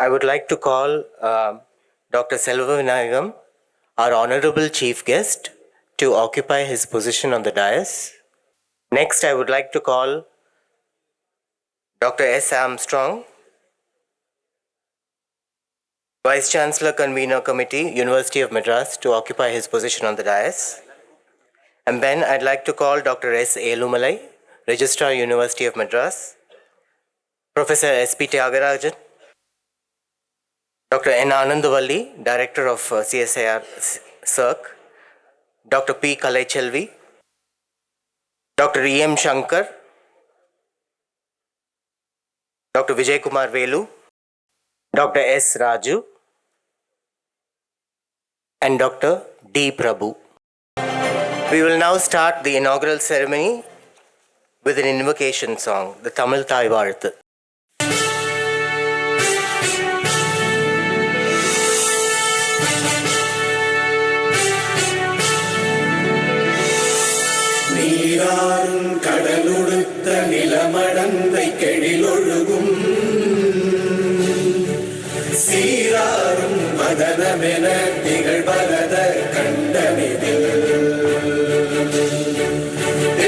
I would like to call Dr. Selva Vinayagam, our honorable chief guest, to occupy his position on the dais. Next, I would like to call Dr. S. Armstrong, Vice Chancellor Convener Committee, University of Madras, to occupy his position on the dais. And then I'd like to call Dr. S. Elumalai, Registrar, University of Madras, Professor S.P. Tyagarajan, Dr. N. Anandavalli, Director of CSIR-SERC, Dr. P. Kalaichelvi, Dr. E. M. Shankar, Dr. Vijay Kumar Velu, Dr. S. Raju, and Dr. D. Prabhu. We will now start the inaugural ceremony with an invocation song, the Tamil Thai Varthu. நீராறும் கடலுடுத்த நிலமடந்தை கெழிலொழுகும் சீராறும் மதனமென திகழ்வரத கண்டமிதில்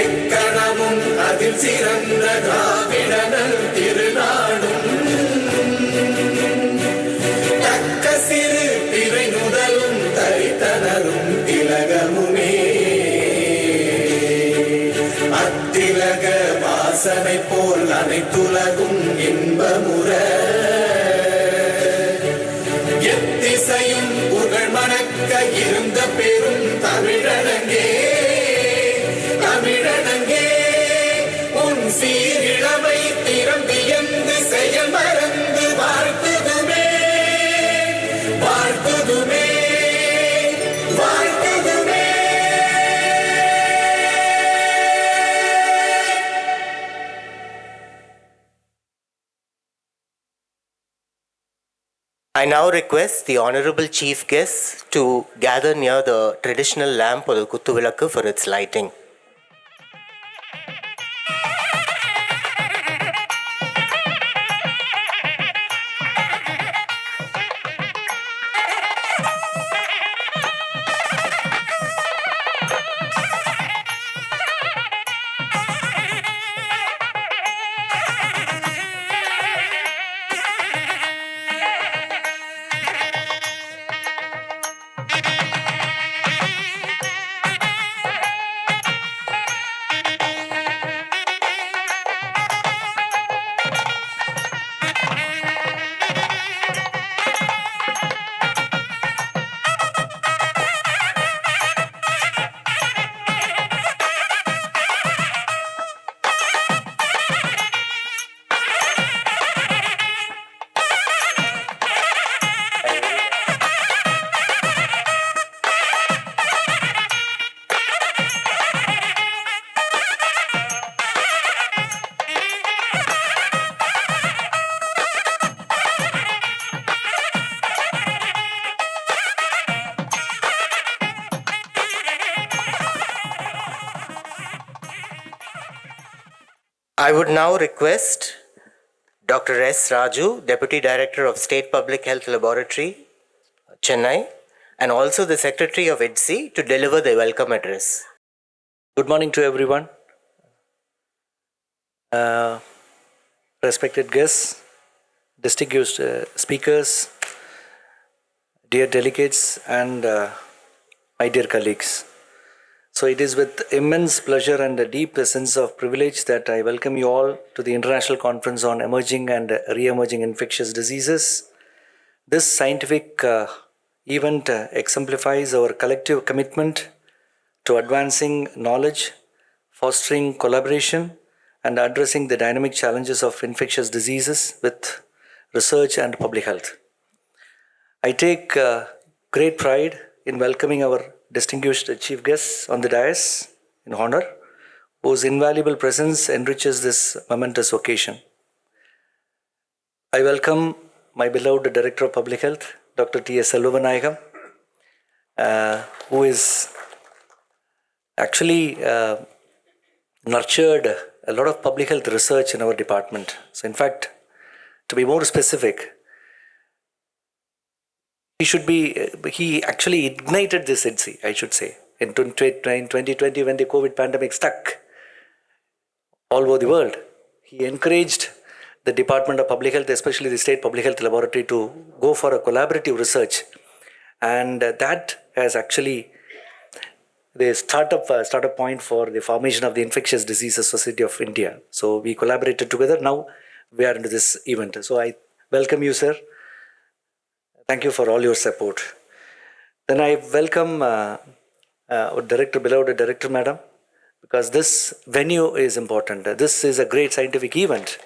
எக்கணமும் அதில் சிறந்த திராவிடனல் திருநாடும் தக்க சிறு திரை நுதலும் தரித்தனரும் திலகமுமே அத்திலக வாசனை போல் அனைத்துலகும் இன்பமுற எத்திசையும் புகழ் மணக்க இருந்த பெரும் தமிழனங்கே தமிழனங்கே உன் சீரிழமை திறம் வியந்து செயல் மறந்து வாழ்த்துதுமே வாழ்த்துதுமே வாழ்த்துதுமே. I now request the honorable chief guests to gather near the traditional lamp or the Kuttuvilakku for its lighting. I would now request Dr. S. Raju, Deputy Director of State Public Health Laboratory, Chennai, and also the Secretary of IDSI to deliver the welcome address. Good morning to everyone. Respected guests, distinguished speakers, dear delegates, and my dear colleagues. So it is with immense pleasure and a deep sense of privilege that I welcome you all to the International Conference on Emerging and Re-Emerging Infectious Diseases. This scientific event exemplifies our collective commitment to advancing knowledge, fostering collaboration, and addressing the dynamic challenges of infectious diseases with research and public health. I take great pride in welcoming our distinguished chief guests on the dais in honor, whose invaluable presence enriches this momentous occasion. I welcome my beloved Director of Public Health, Dr. T.S. Selva Vinayagam, who is actually nurtured a lot of public health research in our department. So in fact, to be more specific, he actually ignited this ITSI, I should say, in 2020 when the COVID pandemic struck all over the world. He encouraged the Department of Public Health, especially the State Public Health Laboratory, to go for a collaborative research. And that has actually the startup point for the formation of the Infectious Diseases Society of India. So we collaborated together. Now we are into this event. So I welcome you, sir. Thank you for all your support. Then I welcome our beloved director, madam, because this venue is important. This is a great scientific event.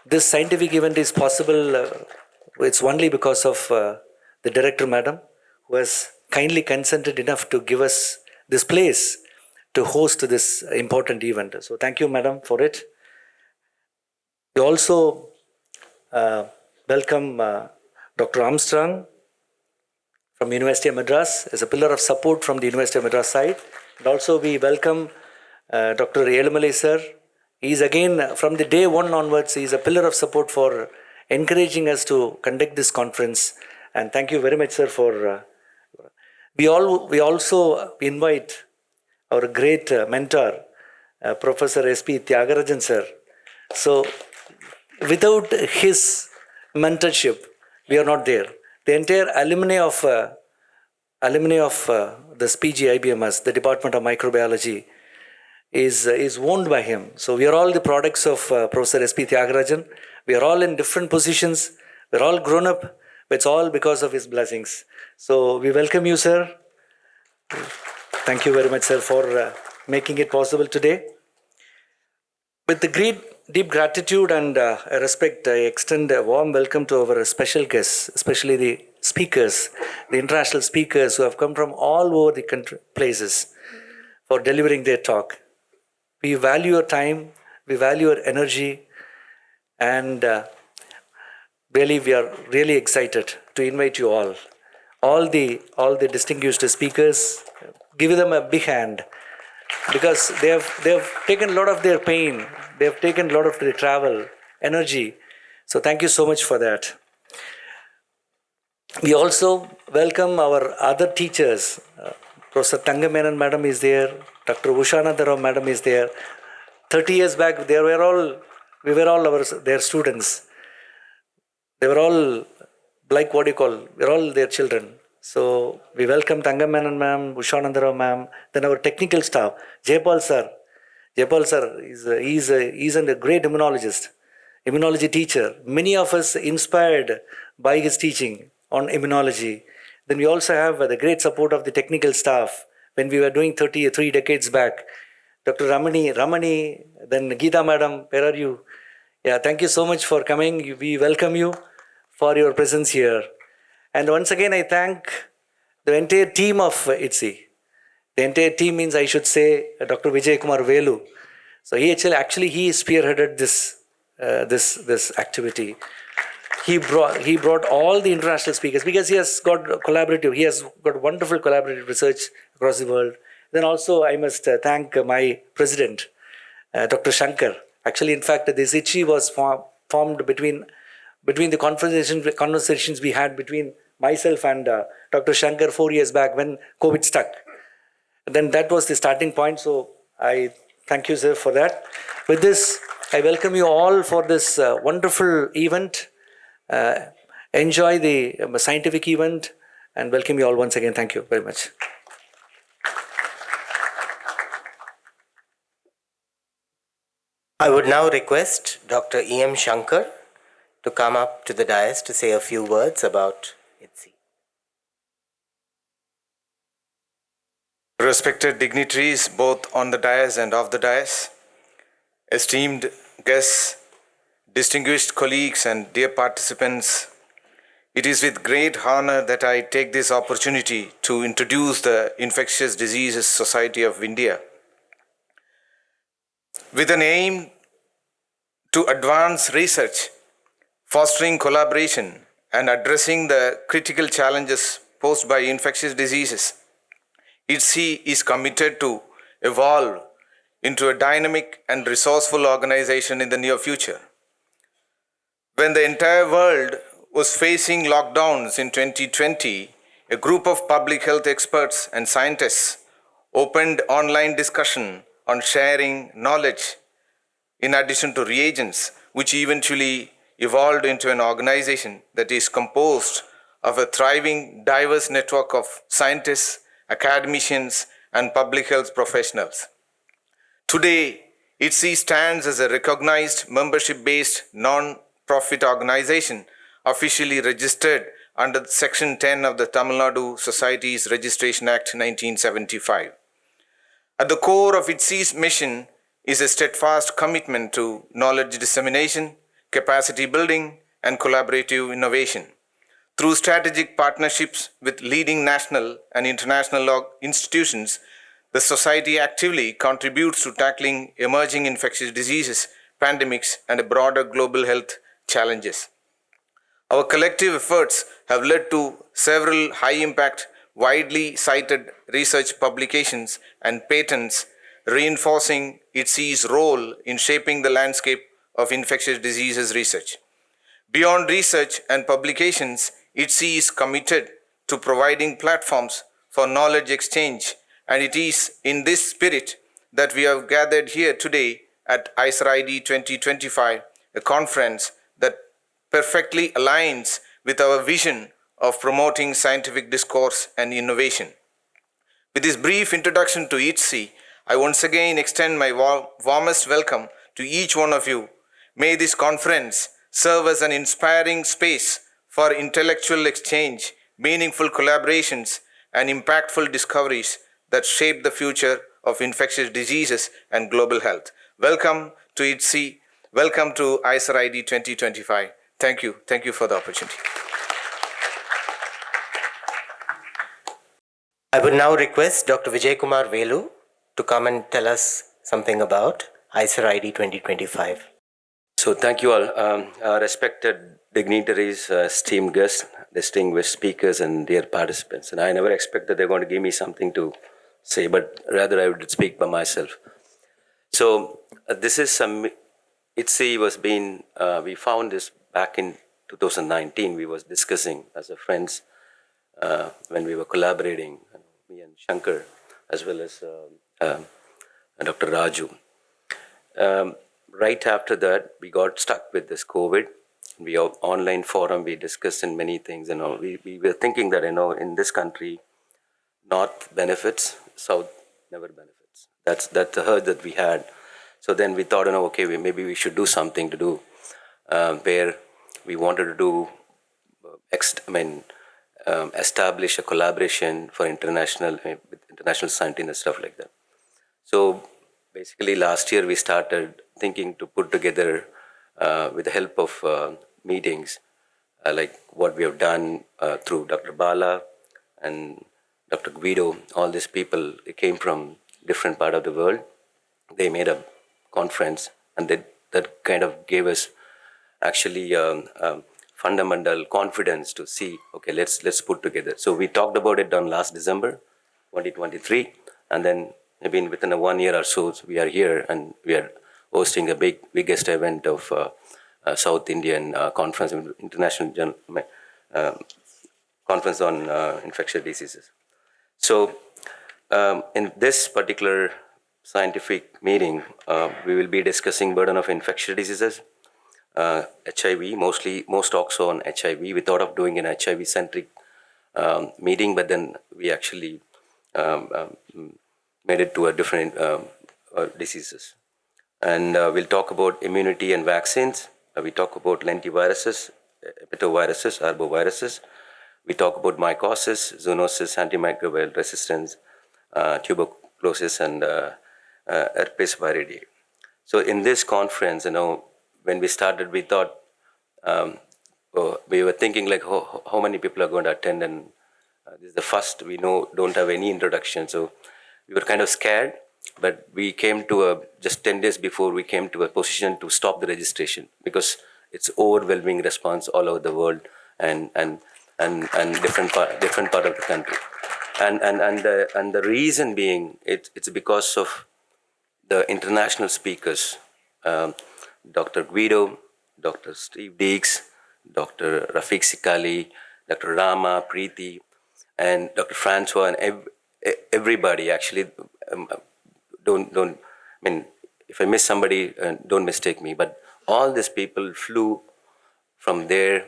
This scientific event is possible, it's only because of the director, madam, who has kindly consented enough to give us this place to host this important event. So thank you, madam, for it. We also welcome Dr. Armstrong from University of Madras as a pillar of support from the University of Madras side. And also we welcome Dr. Elumalai sir. He is again, from the day one onwards, he is a pillar of support for encouraging us to conduct this conference. And thank you very much, sir, for... We also invite our great mentor, Professor S.P. Tyagarajan sir. So without his mentorship, we are not there. The entire alumni of this PG IBMS, the Department of Microbiology, is owned by him. So we are all the products of Professor S.P. Tyagarajan. We are all in different positions. We are all grown up. But it's all because of his blessings. So we welcome you, sir. Thank you very much, sir, for making it possible today. With the great deep gratitude and respect, I extend a warm welcome to our special guests, especially the speakers, the international speakers who have come from all over the country, places for delivering their talk. We value your time, we value your energy, and really we are really excited to invite you all the distinguished speakers. Give them a big hand, because they have taken a lot of their pain, they have taken a lot of their travel, energy. So thank you so much for that. We also welcome our other teachers. Professor Tangamenan madam is there, Dr. Ushananda Rao madam is there. 30 years back, we were all their students. They were all like we're all their children. So we welcome Tangamenan ma'am, Ushananda Rao ma'am, then our technical staff, Jaypal sir. Jaypal sir is a great immunology teacher. Many of us inspired by his teaching on immunology. Then we also have the great support of the technical staff when we were doing 3 decades back. Dr. Ramani, then Geeta madam, where are you? Yeah, thank you so much for coming. We welcome you for your presence here. And once again, I thank the entire team of ITSI. The entire team means, I should say, Dr. Vijay Kumar Velu. So he spearheaded this activity. He brought all the international speakers because he has got wonderful collaborative research across the world. Then also I must thank my president, Dr. Shankar. Actually, in fact, this ITSI was formed between the conversations we had between myself and Dr. Shankar 4 years back when COVID struck. Then that was the starting point. So I thank you, sir, for that. With this, I welcome you all for this wonderful event. Enjoy the scientific event and welcome you all once again. Thank you very much. I would now request Dr. E.M. Shankar to come up to the dais to say a few words about ITSI. Respected dignitaries, both on the dais and off the dais, esteemed guests, distinguished colleagues and dear participants, it is with great honor that I take this opportunity to introduce the Infectious Diseases Society of India. With an aim to advance research, fostering collaboration, and addressing the critical challenges posed by infectious diseases, ITSI is committed to evolve into a dynamic and resourceful organization in the near future. When the entire world was facing lockdowns in 2020, a group of public health experts and scientists opened online discussion on sharing knowledge in addition to reagents, which eventually evolved into an organization that is composed of a thriving, diverse network of scientists, academicians, and public health professionals. Today, ITSE stands as a recognized membership-based non-profit organization officially registered under Section 10 of the Tamil Nadu Societies Registration Act 1975. At the core of ITSE's mission is a steadfast commitment to knowledge dissemination, capacity building, and collaborative innovation. Through strategic partnerships with leading national and international institutions, the Society actively contributes to tackling emerging infectious diseases, pandemics, and broader global health challenges. Our collective efforts have led to several high-impact, widely cited research publications and patents, reinforcing ITSE's role in shaping the landscape of infectious diseases research. Beyond research and publications, ITSE is committed to providing platforms for knowledge exchange, and it is in this spirit that we have gathered here today at iCER 2025, a conference that perfectly aligns with our vision of promoting scientific discourse and innovation. With this brief introduction to ITSE, I once again extend my warmest welcome to each one of you. May this conference serve as an inspiring space for intellectual exchange, meaningful collaborations, and impactful discoveries that shape the future of infectious diseases and global health. Welcome to ITSE. Welcome to iCER 2025. Thank you. Thank you for the opportunity. I would now request Dr. Vijay Kumar Velu to come and tell us something about iCER 2025. So thank you all, respected dignitaries, esteemed guests, distinguished speakers, and dear participants. And I never expected they're going to give me something to say, but rather I would speak by myself. So this is some, ITSE was being, we found this back in 2019. We was discussing as a friends when we were collaborating, me and Shankar, as well as Dr. Raju. Right after that, we got stuck with this COVID. We have online forum, we discussed in many things, we were thinking that, in this country, North benefits, South never benefits. That's the hurt that we had. So then we thought, okay, maybe we should do something to do where we wanted to do, establish a collaboration for international scientists and stuff like that. So basically last year we started thinking to put together with the help of meetings, like what we have done through Dr. Bala and Dr. Guido. All these people, they came from different part of the world. They made a conference, and that kind of gave us actually fundamental confidence to see, okay, let's put together. So we talked about it on last December 2023, and then maybe within 1 year or so, we are here and we are hosting a biggest event of South Indian conference, international conference on infectious diseases. So in this particular scientific meeting, we will be discussing burden of infectious diseases, HIV, most talks on HIV. We thought of doing an HIV-centric meeting, but then we actually made it to a different diseases. And we'll talk about immunity and vaccines. We talk about lentiviruses, epitoviruses, arboviruses. We talk about mycosis, zoonosis, antimicrobial resistance, tuberculosis, and herpes viridae. So in this conference, when we started, we thought, we were thinking like how many people are going to attend, and this is the first, we don't have any introduction. So we were kind of scared, but we came to just 10 days before, we came to a position to stop the registration because it's overwhelming response all over the world and different part of the country. And the reason being, it's because of the international speakers, Dr. Guido, Dr. Steve Deeks, Dr. Rafiq Sikali, Dr. Rama, Preeti, and Dr. Francois, and everybody. Actually, don't. I mean, if I miss somebody, don't mistake me. But all these people flew from there.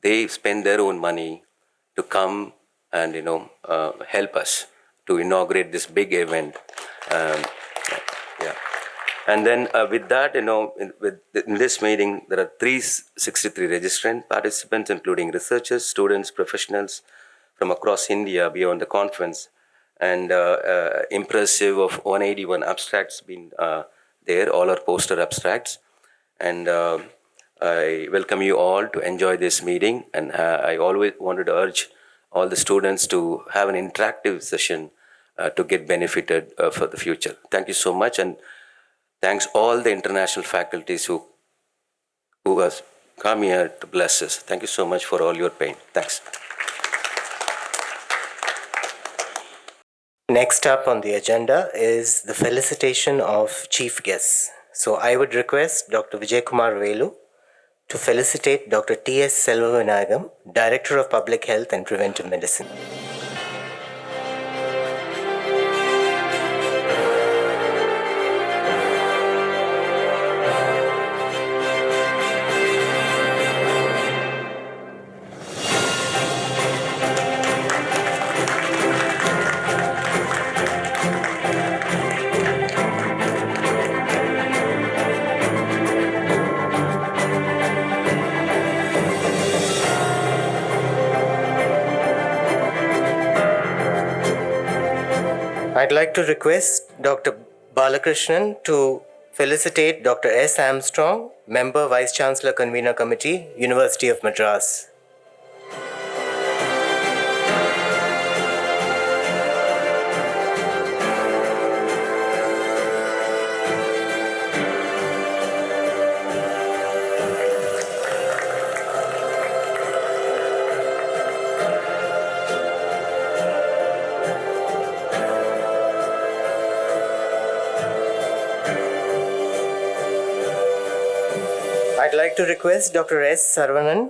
They spend their own money to come and help us to inaugurate this big event. Um, yeah. And then with that, in this meeting, there are 363 registrant participants, including researchers, students, professionals from across India beyond the conference, and impressive of 181 abstracts been there, all are poster abstracts. And I welcome you all to enjoy this meeting. And I always wanted to urge all the students to have an interactive session to get benefited for the future. Thank you so much. And thanks all the international faculties who has come here to bless us. Thank you so much for all your pain. Thanks. Next up on the agenda is the felicitation of chief guests. So I would request Dr. Vijay Kumar Velu to felicitate Dr. T.S. Selvavinayagam, Director of Public Health and Preventive Medicine. I'd like to request Dr. Balakrishnan to felicitate Dr. S. Armstrong, Member, Vice Chancellor, Convener Committee, University of Madras. I'd like to request Dr. S. Sarvanan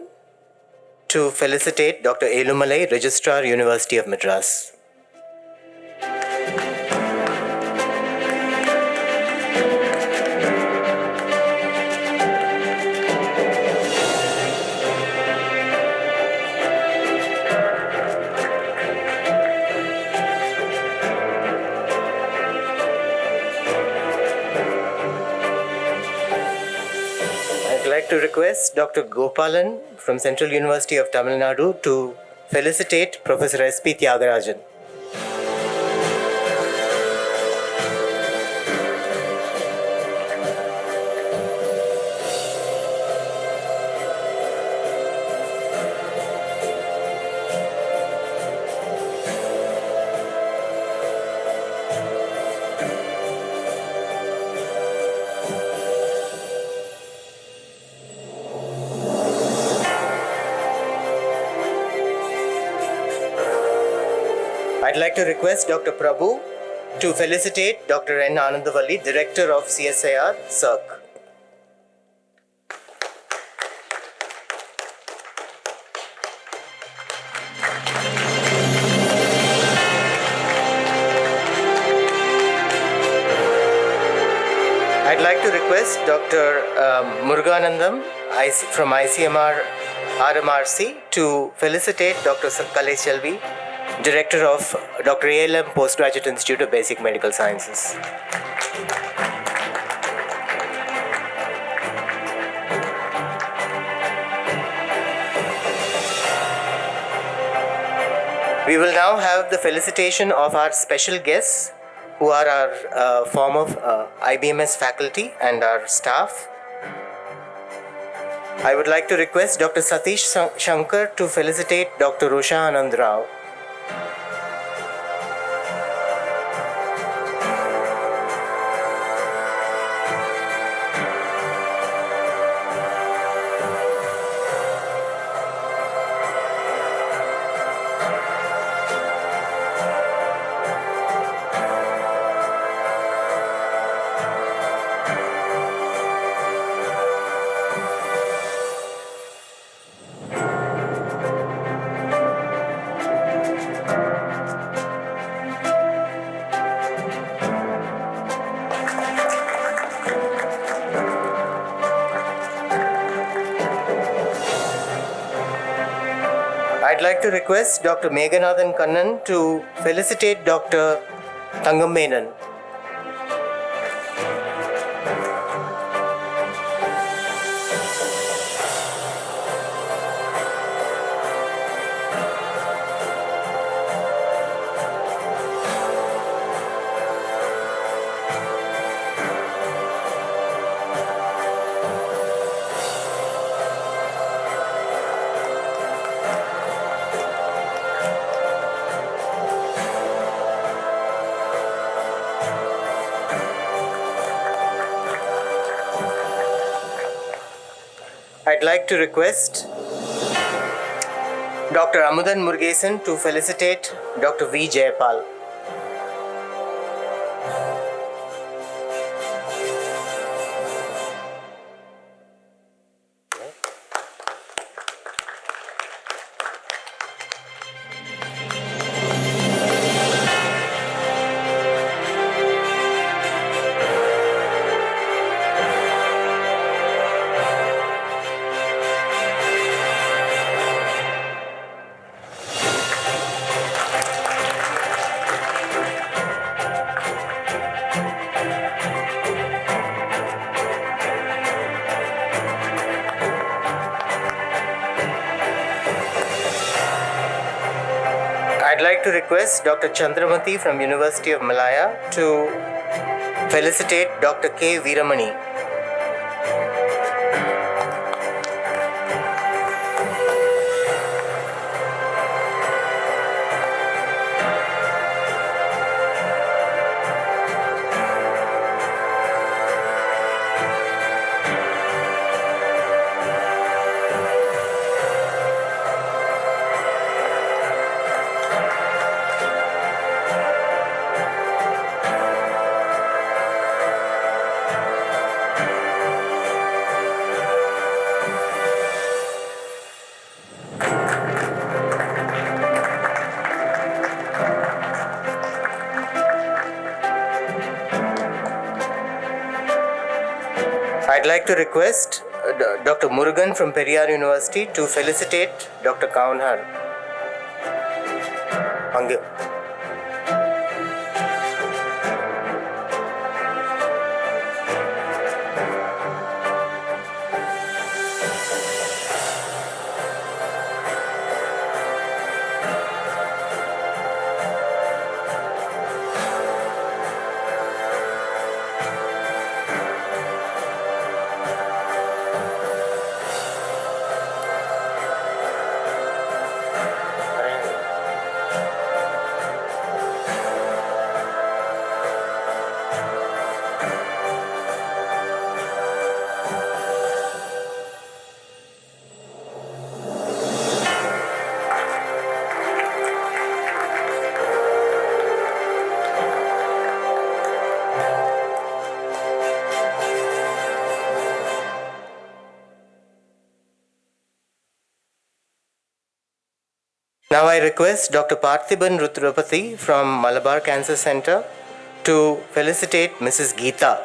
to felicitate Dr. Elumalai, Registrar, University of Madras. I'd like to request Dr. Gopalan from Central University of Tamil Nadu to felicitate Professor S.P. Tyagarajan. I'd like to request Dr. Prabhu to felicitate Dr. N. Anandavalli, Director of CSIR-SERC. I'd like to request Dr. Muruganandam from ICMR RMRC to felicitate Dr. Kalai Shelvi, Director of Dr. ALM Postgraduate Institute of Basic Medical Sciences. We will now have the felicitation of our special guests who are our former IBMS faculty and our staff. I would like to request Dr. Satish Shankar to felicitate Dr. Rusha Anand Rao. I'd like to request Dr. Meghanathan Kannan to felicitate Dr. Thangam Menon. I'd like to request Dr. Amudan Murugesan to felicitate Dr. V. Jayapal. I'd like to request Dr. Chandramati from University of Malaya to felicitate Dr. K. Veeramani. I'd like to request Dr. Murugan from Periyar University to felicitate Dr. Kaunhar. Now I request Dr. Parthiban Rudrapati from Malabar Cancer Center to felicitate Mrs. Geeta.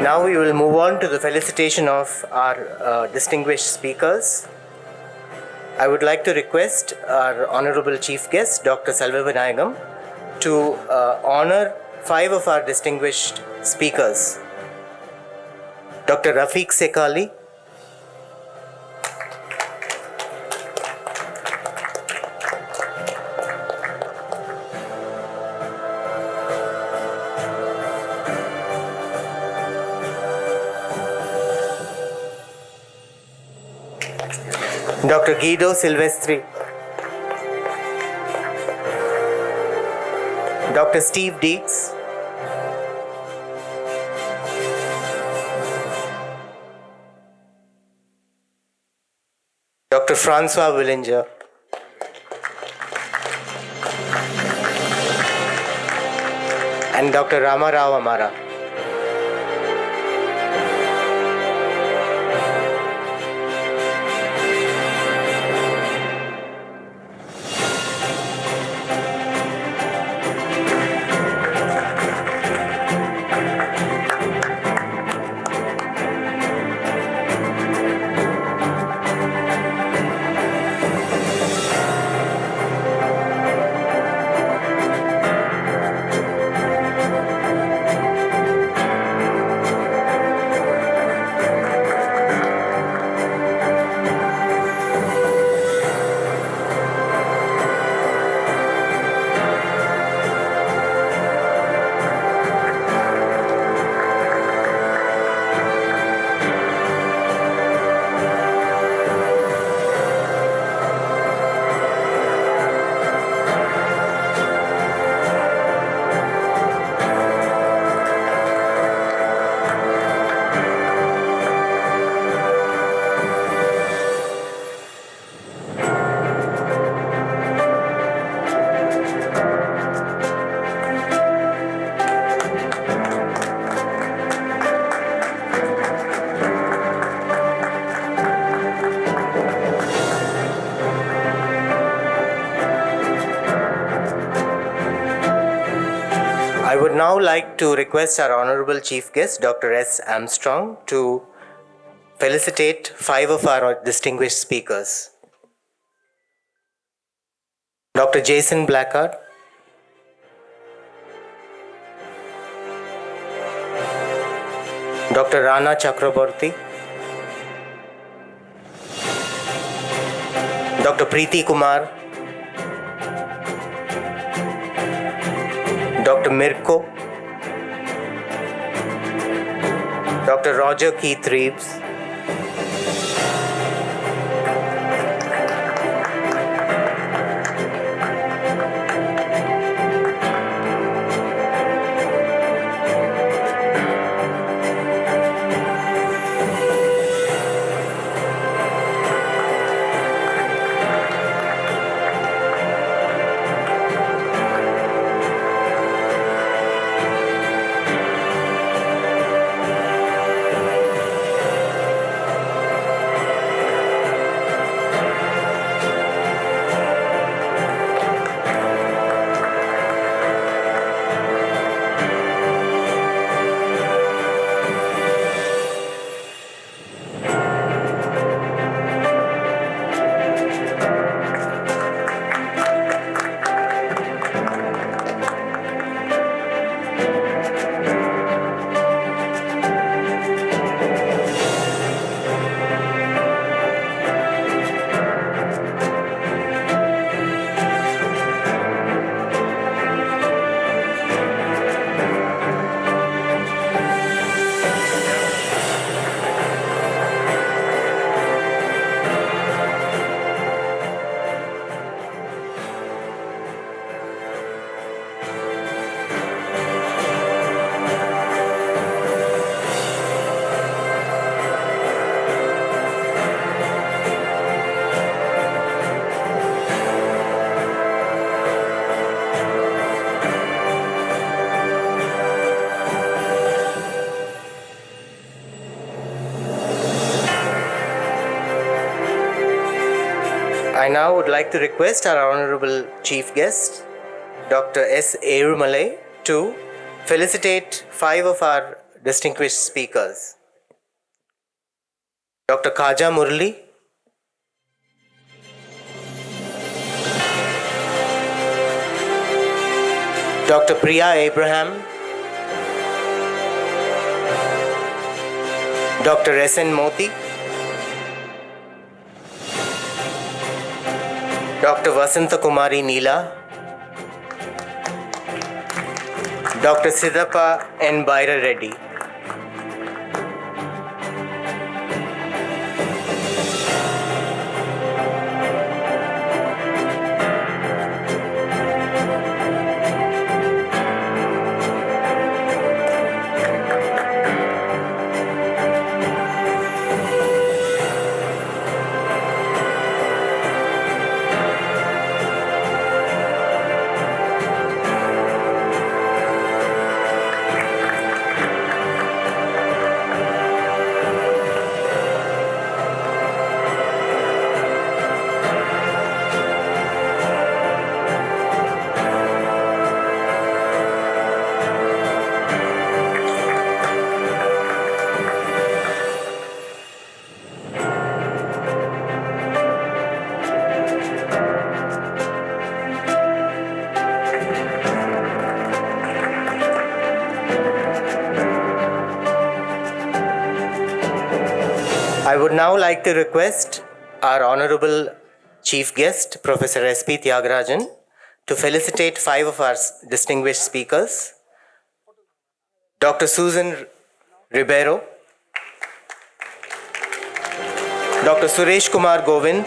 Now we will move on to the felicitation of our distinguished speakers. I would like to request our Honorable Chief Guest, Dr. Selvavinayagam, to honor 5 of our distinguished speakers. Dr. Rafiq Sekali, Dr. Guido Silvestri, Dr. Steve Deeks, Dr. Dr. Francois Willinger. And Dr. Rama Rao Amara. I would now like to request our Honorable Chief Guest, Dr. S. Armstrong, to felicitate 5 of our distinguished speakers. Dr. Jason Blackard, Dr. Rana Chakraborty, Dr. Preeti Kumar, Dr. Mirko, Dr. Roger Keith Reeves, I now would like to request our Honorable Chief Guest, Dr. S. Erumalai, to felicitate 5 of our distinguished speakers. Dr. Khaja Murli, Dr. Priya Abraham, Dr. S.N. Moti, Dr. Vasanta Kumari Neela, Dr. Siddhappa N. Baira Reddy. would now like to request our Honorable Chief Guest, Professor S.P. Tyagarajan, to felicitate 5 of our distinguished speakers. Dr. Susan Ribeiro, Dr. Suresh Kumar Govind,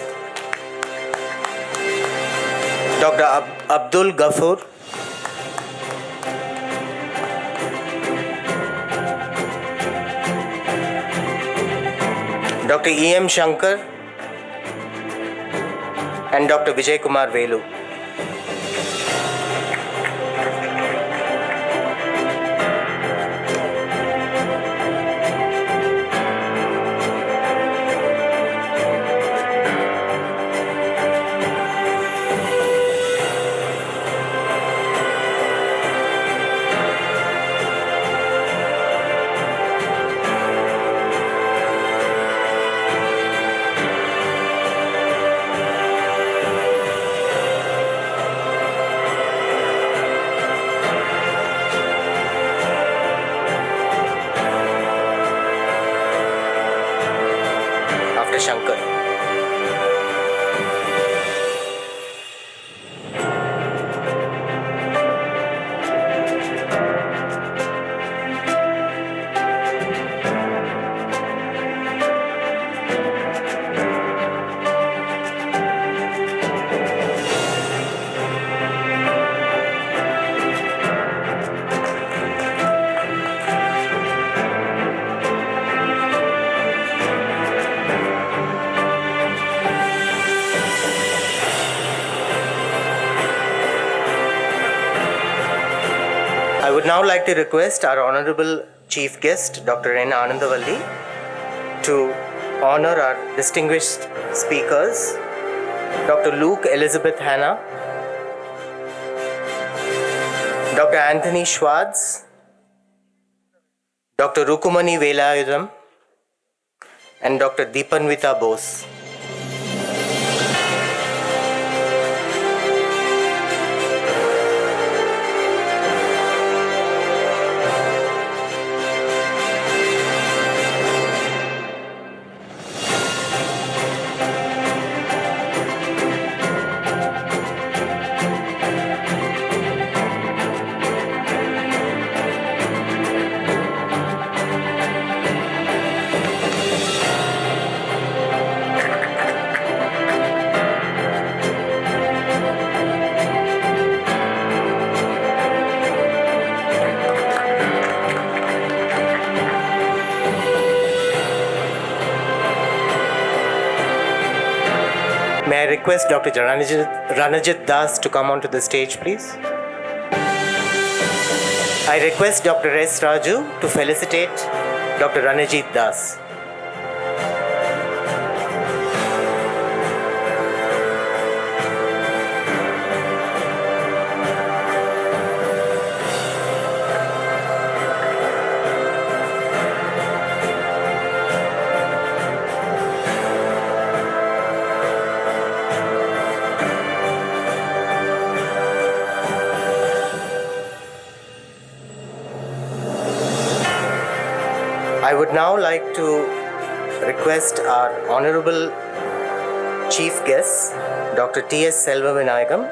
Dr. Abdul Ghafoor, Dr. E.M. Shankar, and Dr. Vijay Kumar Velu. After Shankar. I would now like to request our Honorable Chief Guest, Dr. N. Anandavalli, to honor our distinguished speakers, Dr. Luke Elizabeth Hanna, Dr. Anthony Schwartz, Dr. Rukumani Velayudam, and Dr. Deepanvita Bose. May I request Dr. Ranajit Das to come onto the stage, please? I request Dr. S. Raju to felicitate Dr. Ranajit Das. I would now like to request our Honorable Chief Guests, Dr. T.S. Selvavinayagam,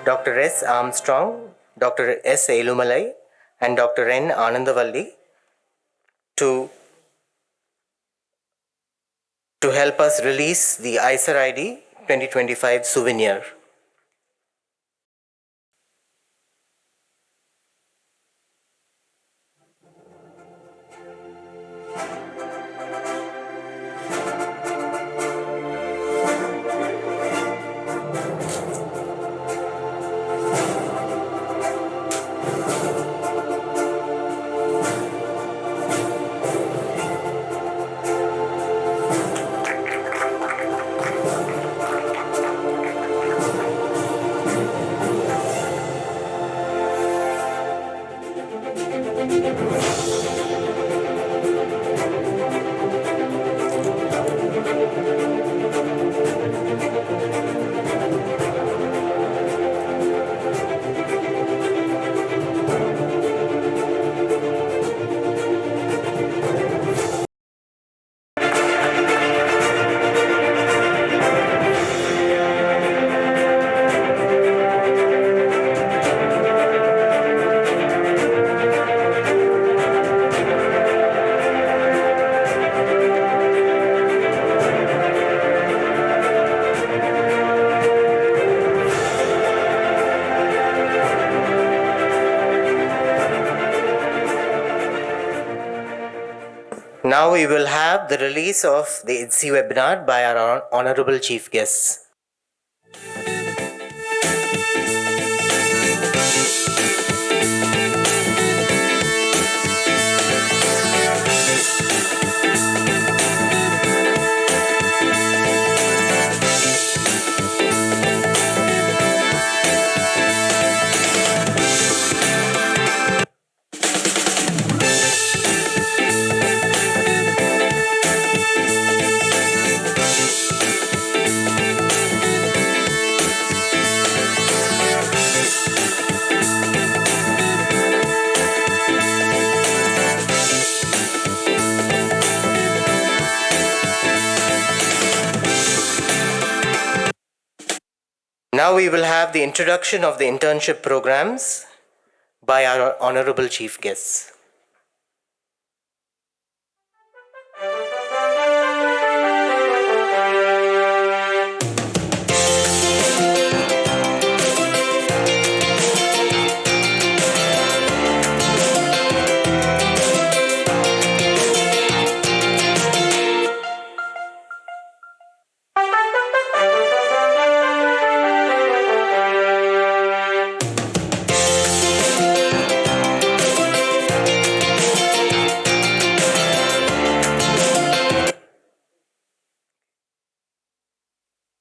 Dr. S. Armstrong, Dr. S. Elumalai, and Dr. N. Anandavalli to help us release the iCER ID 2025 souvenir. Now we will have the release of the IDSI webinar by our honorable chief guests. Now we will have the introduction of the internship programs by our honorable chief guests.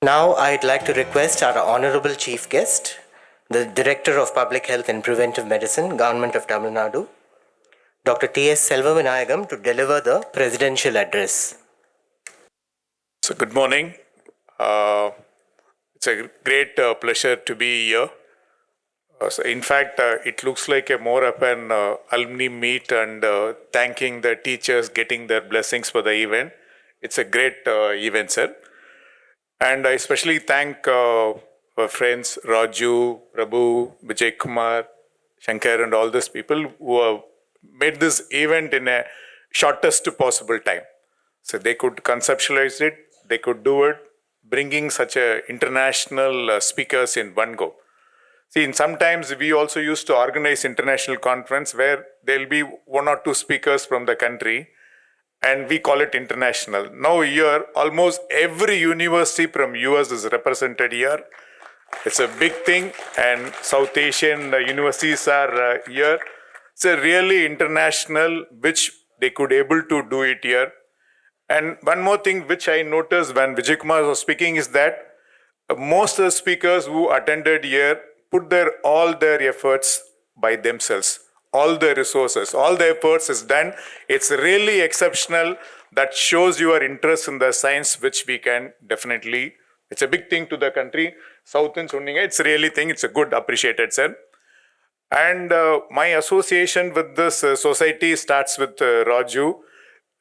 Now I'd like to request our honorable chief guest, the Director of Public Health and Preventive Medicine, Government of Tamil Nadu, Dr. T.S. Selvavinayagam, to deliver the presidential address. So good morning. It's a great pleasure to be here. In fact, it looks like a more of an alumni meet and thanking the teachers, getting their blessings for the event. It's a great event, sir. And I especially thank our friends Raju, Prabhu, Vijay Kumar, Shankar, and all these people who have made this event in a shortest possible time. So they could conceptualize it, they could do it, bringing such a international speakers in one go. See, sometimes we also used to organize international conference where there'll be one or two speakers from the country, and we call it international. Now here, almost every university from US is represented here. It's a big thing, and South Asian universities are here. It's a really international, which they could able to do it here. And one more thing which I noticed when Vijay Kumar was speaking is that most of the speakers who attended here put all their efforts by themselves. All the resources, all the efforts is done. It's really exceptional. That shows your interest in the science, which we can definitely, it's a big thing to the country. South in Sunninga, it's really thing, it's a good appreciated, sir. And my association with this society starts with Raju.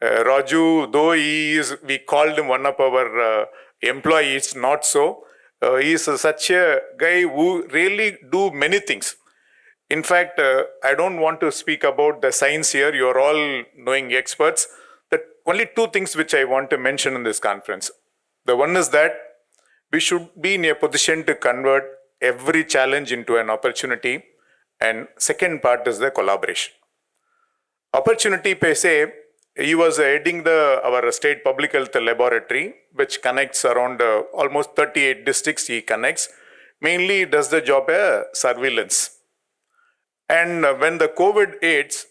Raju, though we called him one of our employees, not so. He is such a guy who really do many things. In fact, I don't want to speak about the science here. You are all knowing experts. The only two things which I want to mention in this conference. The one is that we should be in a position to convert every challenge into an opportunity. And second part is the collaboration. Opportunity per se, he was heading our state public health laboratory, which connects around almost 38 districts he connects. Mainly does the job surveillance. And when the COVID hits,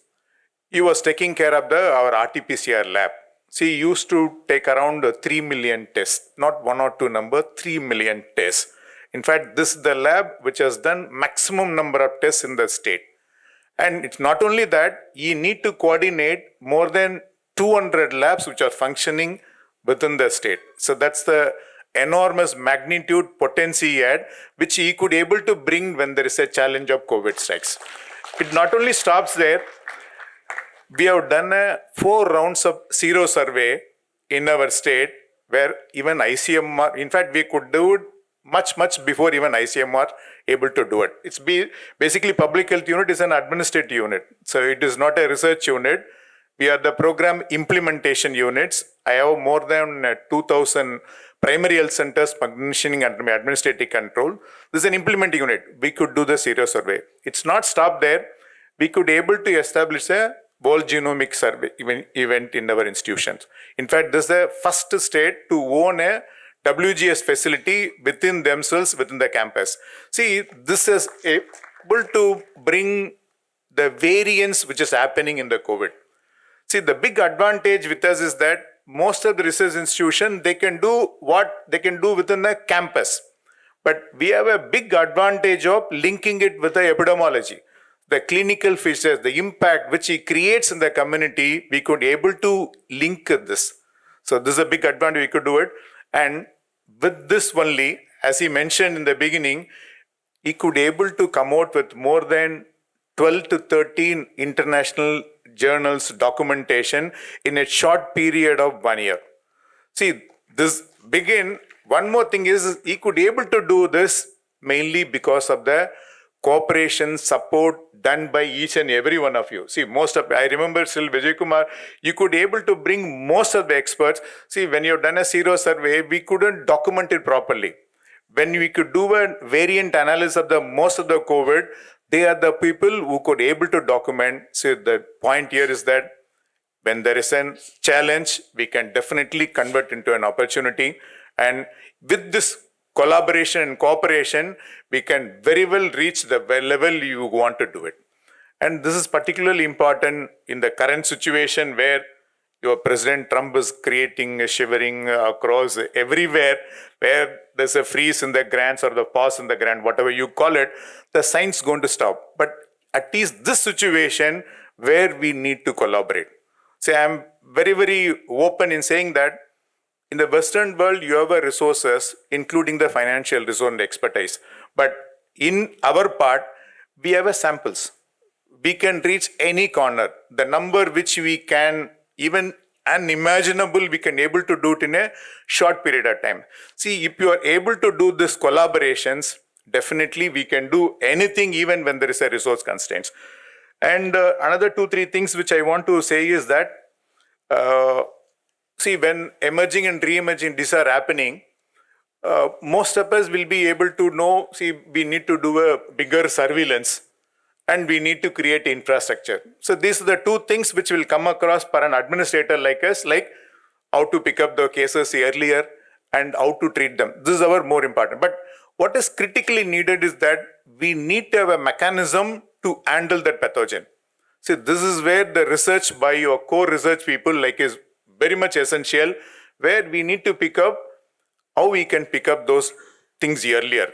he was taking care of our RT-PCR lab. See, he used to take around 3 million tests, not one or two number, 3 million tests. In fact, this is the lab which has done maximum number of tests in the state. And it's not only that, you need to coordinate more than 200 labs which are functioning within the state. So that's the enormous magnitude potency he had, which he could able to bring when there is a challenge of COVID strikes. It not only stops there, we have done 4 rounds of zero survey in our state where even ICMR, in fact, we could do it much before even ICMR able to do it. It's basically public health unit is an administrative unit. So it is not a research unit. We are the program implementation units. I have more than 2,000 primary health centers functioning under my administrative control. This is an implementing unit. We could do the zero survey. It's not stopped there. We could able to establish a whole genomic survey event in our institutions. In fact, this is the first state to own a WGS facility within themselves, within the campus. See, this is able to bring the variance which is happening in the COVID. See, the big advantage with us is that most of the research institution, they can do what they can do within the campus. But we have a big advantage of linking it with the epidemiology. The clinical features, the impact which it creates in the community, we could able to link this. So this is a big advantage, we could do it. And with this only, as he mentioned in the beginning, he could able to come out with more than 12 to 13 international journals documentation in a short period of 1 year. See, this begin, one more thing is he could able to do this mainly because of the cooperation, support done by each and every one of you. See, I remember still Vijay Kumar, you could able to bring most of the experts. See, when you've done a zero survey, we couldn't document it properly. When we could do a variant analysis of the most of the COVID, they are the people who could able to document. So the point here is that when there is a challenge, we can definitely convert into an opportunity. And with this collaboration and cooperation, we can very well reach the level you want to do it. And this is particularly important in the current situation where your President Trump is creating a shivering across everywhere, where there's a freeze in the grants or the pause in the grant, whatever you call it, the science is going to stop. But at least this situation where we need to collaborate. See, I'm very, very open in saying that in the Western world, you have resources, including the financial resource and expertise. But in our part, we have samples. We can reach any corner. The number which we can, even unimaginable, we can able to do it in a short period of time. See, if you are able to do this collaborations, definitely we can do anything even when there is a resource constraints. And another 2-3 things which I want to say is that, see, when emerging and re-emerging these are happening, most of us will be able to know, see, we need to do a bigger surveillance and we need to create infrastructure. So these are the 2 things which will come across for an administrator like us, like how to pick up the cases earlier and how to treat them. This is our more important. But what is critically needed is that we need to have a mechanism to handle that pathogen. See, this is where the research by your core research people like is very much essential, where we need to pick up how we can pick up those things earlier.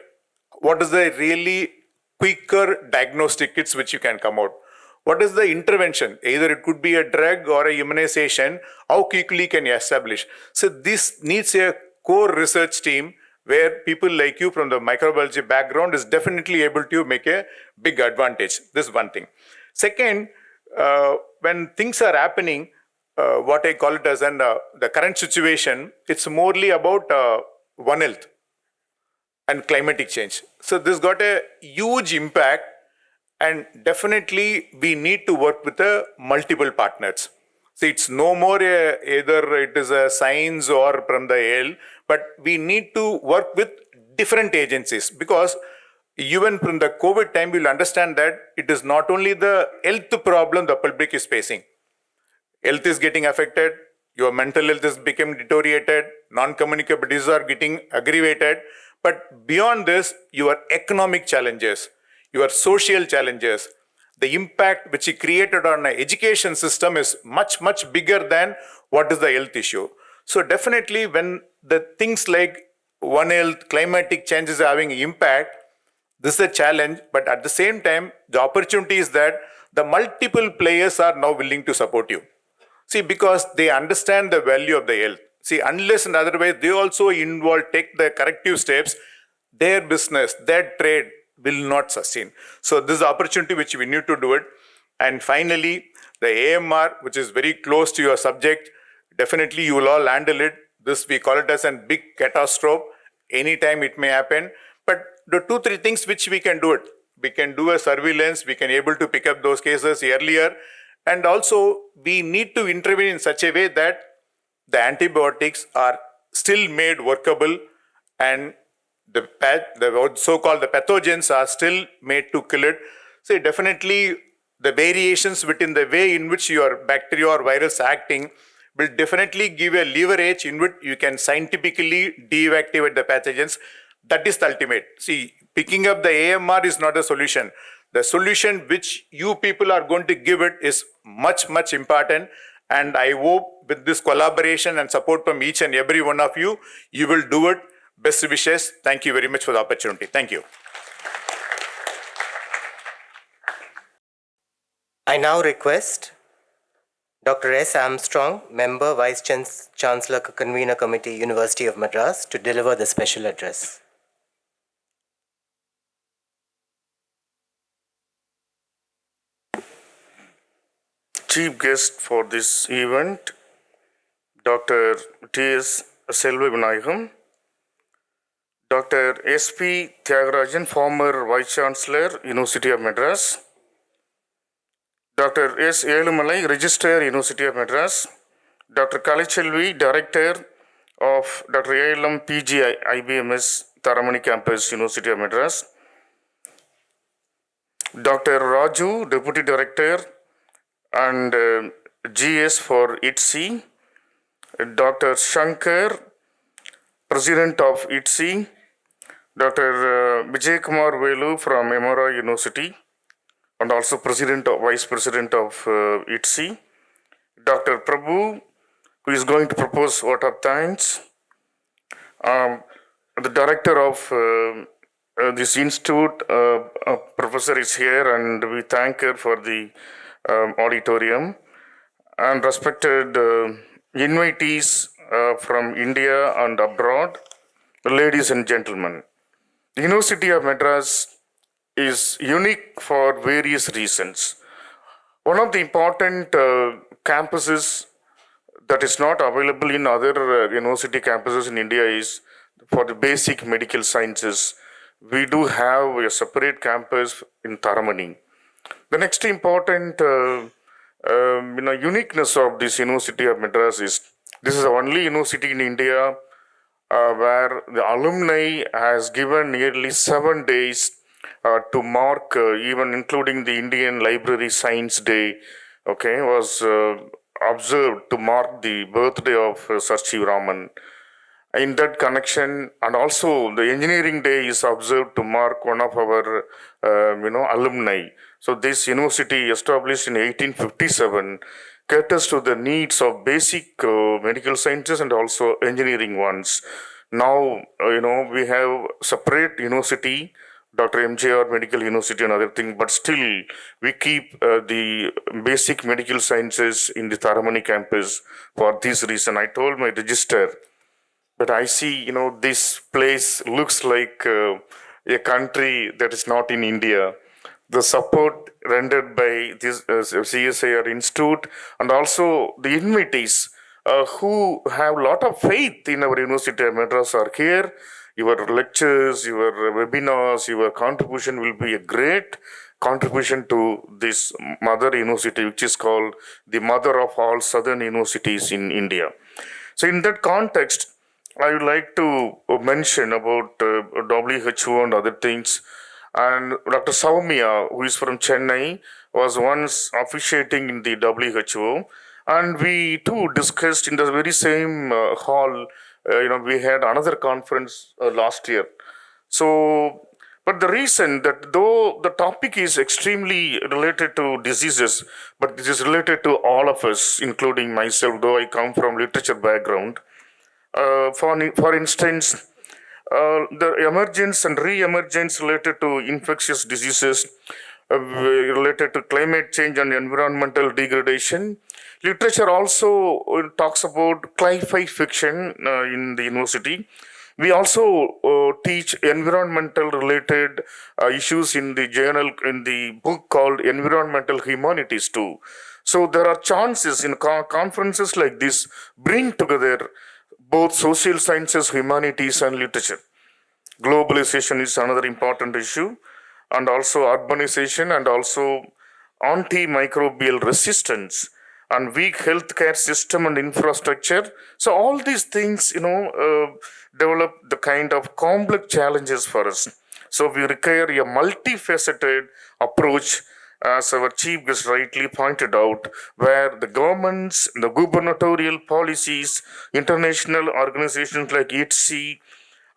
What is the really quicker diagnostic kits which you can come out? What is the intervention? Either it could be a drug or a immunization. How quickly can you establish? So this needs a core research team where people like you from the microbiology background is definitely able to make a big advantage. This is one thing. Second, when things are happening, what I call it as the current situation, it's morely about One Health and climatic change. So this got a huge impact, and definitely we need to work with multiple partners. So it's no more either it is a science or from the health, but we need to work with different agencies, because even from the COVID time, we'll understand that it is not only the health problem the public is facing. Health is getting affected, your mental health is becoming deteriorated, non-communicable diseases are getting aggravated. But beyond this, your economic challenges, your social challenges, the impact which it created on the education system is much, much bigger than what is the health issue. So definitely when the things like One Health, climatic changes are having impact, this is a challenge, but at the same time, the opportunity is that the multiple players are now willing to support you. See, because they understand the value of the health. See, unless and otherwise they also take the corrective steps, their business, their trade will not sustain. So this is the opportunity which we need to do it. And finally, the AMR, which is very close to your subject, definitely you will all handle it. This we call it as a big catastrophe. Anytime it may happen. But the 2-3 things which we can do it. We can do a surveillance, we can able to pick up those cases earlier. And also, we need to intervene in such a way that the antibiotics are still made workable and the so-called the pathogens are still made to kill it. So definitely, the variations within the way in which your bacteria or virus acting will definitely give a leverage in which you can scientifically deactivate the pathogens. That is the ultimate. See, picking up the AMR is not a solution. The solution which you people are going to give it is much, much important. And I hope with this collaboration and support from each and every one of you, you will do it. Best wishes. Thank you very much for the opportunity. Thank you. I now request Dr. S. Armstrong, Member, Vice Chancellor, Convener Committee, University of Madras, to deliver the special address. Chief guest for this event, Dr. T.S. Selva Vinayagam, Dr. S.P. Tyagarajan, former Vice Chancellor, University of Madras, Dr. S. Elumalai, Registrar, University of Madras, Dr. Kalichelvi, Director of Dr. A.L.M. PG IBMS, Taramani Campus, University of Madras, Dr. Raju, Deputy Director and GS for ITSE, Dr. Shankar, President of ITSE, Dr. Vijay Kumar Velu from MRI University, and also Vice President of ITSE, Dr. Prabhu, who is going to propose vote of thanks, the Director of this institute, Professor is here, and we thank her for the auditorium, and respected invitees from India and abroad, ladies and gentlemen. The University of Madras is unique for various reasons. One of the important campuses that is not available in other university campuses in India is for the basic medical sciences. We do have a separate campus in Taramani. The next important uniqueness of this University of Madras is this is the only university in India where the alumni has given nearly 7 days to mark, even including the Indian Library Science Day, was observed to mark the birthday of Sir Chiv Raman. In that connection, and also the Engineering Day is observed to mark one of our alumni. So this university, established in 1857, caters to the needs of basic medical sciences and also engineering ones. Now, we have separate university, Dr. MJR Medical University and other things, but still we keep the basic medical sciences in the Taramani campus for this reason. I told my registrar, but I see, this place looks like a country that is not in India. The support rendered by this CSIR Institute and also the invitees who have a lot of faith in our University of Madras are here. Your lectures, your webinars, your contribution will be a great contribution to this mother university, which is called the mother of all southern universities in India. So in that context, I would like to mention about WHO and other things. And Dr. Soumya, who is from Chennai, was once officiating in the WHO. And we too discussed in the very same hall, we had another conference last year. So, but the reason that though the topic is extremely related to diseases, but this is related to all of us, including myself, though I come from literature background. For instance, the emergence and re-emergence related to infectious diseases, related to climate change and environmental degradation. Literature also talks about cli-fi fiction in the university. We also teach environmental related issues in the journal, in the book called Environmental Humanities too. So there are chances in conferences like this bring together both social sciences, humanities and literature. Globalization is another important issue, and also urbanization and also antimicrobial resistance and weak healthcare system and infrastructure. So all these things, develop the kind of complex challenges for us. So we require a multifaceted approach as our chief guest rightly pointed out, where the governments, the gubernatorial policies, international organizations like ITSE,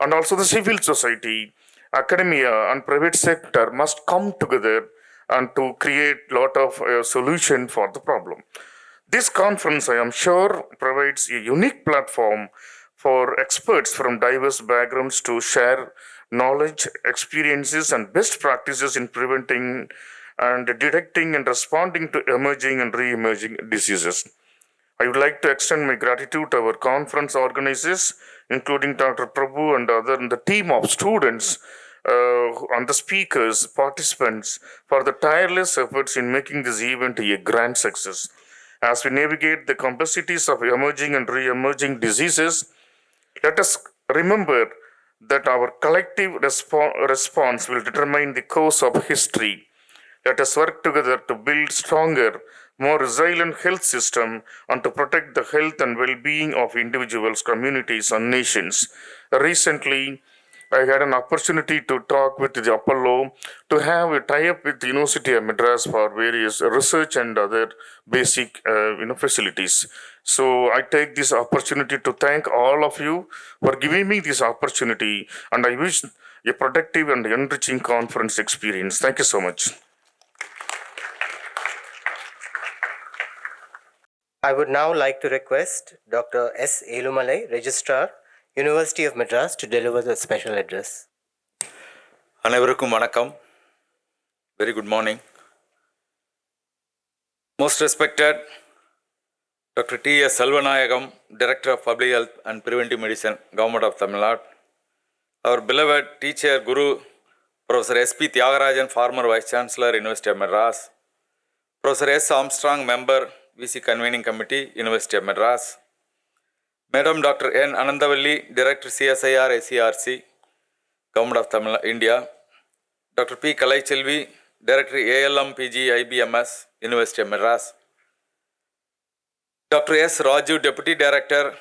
and also the civil society, academia, and private sector must come together and to create lot of solution for the problem. This conference, I am sure, provides a unique platform for experts from diverse backgrounds to share knowledge, experiences, and best practices in preventing and detecting and responding to emerging and re-emerging diseases. I would like to extend my gratitude to our conference organizers, including Dr. Prabhu and the team of students and the speakers, participants, for the tireless efforts in making this event a grand success. As we navigate the complexities of emerging and re-emerging diseases, let us remember that our collective response will determine the course of history. Let us work together to build stronger, more resilient health system and to protect the health and well-being of individuals, communities, and nations. Recently, I had an opportunity to talk with the Apollo to have a tie-up with the University of Madras for various research and other basic facilities. So I take this opportunity to thank all of you for giving me this opportunity, and I wish a productive and enriching conference experience. Thank you so much. I would now like to request Dr. S. Elumalai, Registrar, University of Madras, to deliver the special address. அனைவருக்கும் வணக்கம். Very good morning. Most respected Dr. T.S. Selvanayagam, Director of Public Health and Preventive Medicine, Government of Tamil Nadu. Our beloved teacher, Guru, Professor S.P. Tyagarajan, former Vice Chancellor, University of Madras. Professor S. Armstrong, Member, VC Convening Committee, University of Madras. Madam Dr. N. Anandavalli, Director CSIR-SERC, Government of Tamil Nadu, India. Dr. P. Kalai, Director ALM PG IBMS, University of Madras. Dr. S. Raju, Deputy Director,